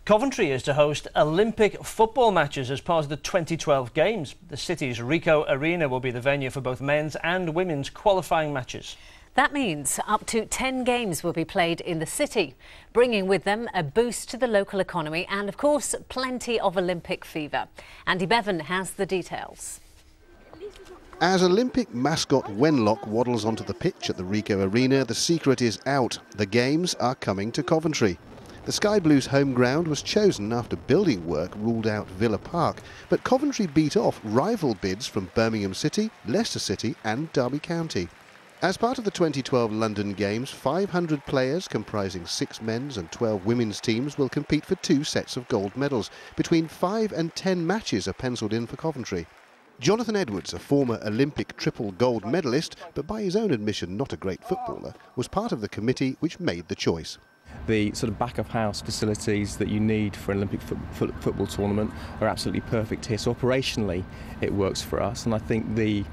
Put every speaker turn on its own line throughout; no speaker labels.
Coventry is to host Olympic football matches as part of the 2012 Games. The city's Ricoh Arena will be the venue for both men's and women's qualifying matches.
That means up to 10 games will be played in the city, bringing with them a boost to the local economy and, of course, plenty of Olympic fever. Andy Bevan has the details.
As Olympic mascot Wenlock waddles onto the pitch at the Ricoh Arena, the secret is out. The Games are coming to Coventry. The Sky Blues' home ground was chosen after building work ruled out Villa Park, but Coventry beat off rival bids from Birmingham City, Leicester City and Derby County. As part of the 2012 London Games, 500 players comprising 6 men's and 12 women's teams will compete for 2 sets of gold medals. Between 5 and 10 matches are pencilled in for Coventry. Jonathan Edwards, a former Olympic triple gold medalist, but by his own admission not a great footballer, was part of the committee which made the choice.
The sort of back-of-house facilities that you need for an Olympic football tournament are absolutely perfect here. So operationally, it works for us, and I think the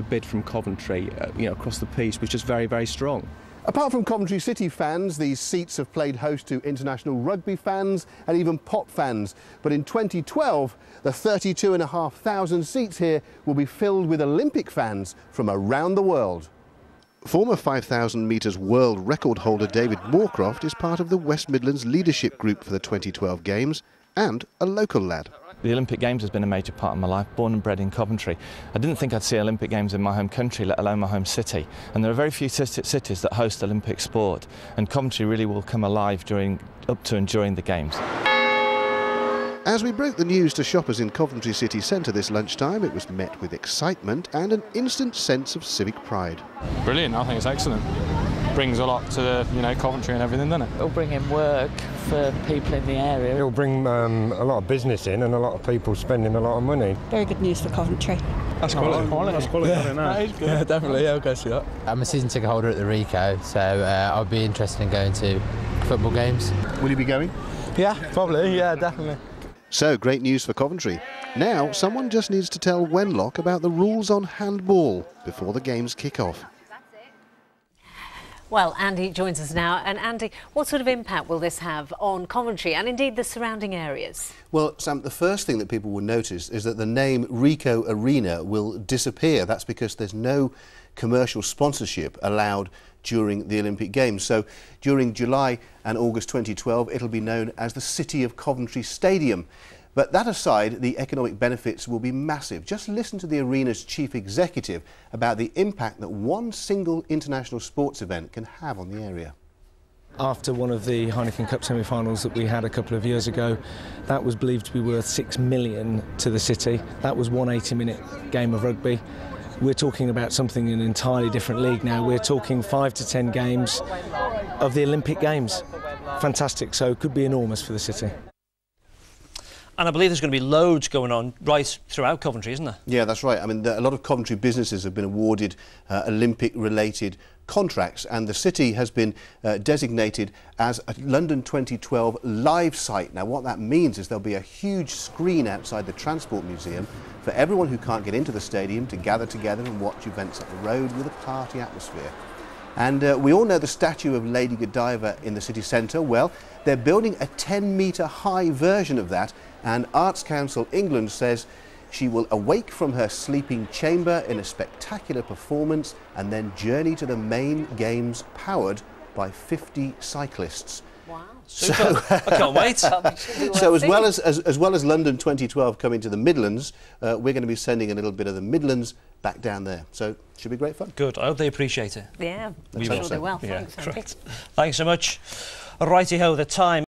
bid from Coventry, across the piece was just very, very strong.
Apart from Coventry City fans, these seats have played host to international rugby fans and even pop fans. But in 2012, the 32,500 seats here will be filled with Olympic fans from around the world. Former 5,000 metres world record holder David Moorcroft is part of the West Midlands leadership group for the 2012 Games and a local lad.
The Olympic Games has been a major part of my life, born and bred in Coventry. I didn't think I'd see Olympic Games in my home country, let alone my home city. And there are very few cities that host Olympic sport, and Coventry really will come alive up to and during the Games.
As we broke the news to shoppers in Coventry city centre this lunchtime, it was met with excitement and an instant sense of civic pride.
Brilliant, I think it's excellent. Brings a lot to Coventry and everything, doesn't it?
It'll bring in work for people in the area.
It'll bring a lot of business in and a lot of people spending a lot of money.
Very good news for Coventry.
That's quality. That's quality.
Yeah,
that is good.
Yeah, definitely. Yeah, I'll go see that.
I'm a season ticket holder at the Ricoh, so I'll be interested in going to football games.
Will you be going?
Yeah, probably. Yeah, definitely.
So, great news for Coventry. Now, someone just needs to tell Wenlock about the rules on handball before the games kick off.
Well, Andy joins us now. And Andy, what sort of impact will this have on Coventry and indeed the surrounding areas?
Well, Sam, the first thing that people will notice is that the name Ricoh Arena will disappear. That's because there's no commercial sponsorship allowed during the Olympic Games. So during July and August 2012, it'll be known as the City of Coventry Stadium. But that aside, the economic benefits will be massive. Just listen to the arena's chief executive about the impact that one single international sports event can have on the area.
After one of the Heineken Cup semi-finals that we had a couple of years ago, that was believed to be worth £6 million to the city. That was one 80-minute game of rugby. We're talking about something in an entirely different league now. We're talking 5 to 10 games of the Olympic Games. Fantastic, so it could be enormous for the city.
And I believe there's going to be loads going on right throughout Coventry, isn't there?
Yeah, that's right. I mean, a lot of Coventry businesses have been awarded Olympic-related contracts, and the city has been designated as a London 2012 live site. Now, what that means is there'll be a huge screen outside the Transport Museum for everyone who can't get into the stadium to gather together and watch events up the road with a party atmosphere. And we all know the statue of Lady Godiva in the city centre. Well, they're building a 10-metre high version of that, and Arts Council England says she will awake from her sleeping chamber in a spectacular performance and then journey to the main games powered by 50 cyclists.
Wow.
So, I can't wait.
So as well as London 2012 coming to the Midlands, we're going to be sending a little bit of the Midlands back down there. So should be great fun.
Good. I hope they appreciate it.
Yeah,
I'm
sure they will. Thanks, Andy.
Thanks so much. Righty-ho, the time.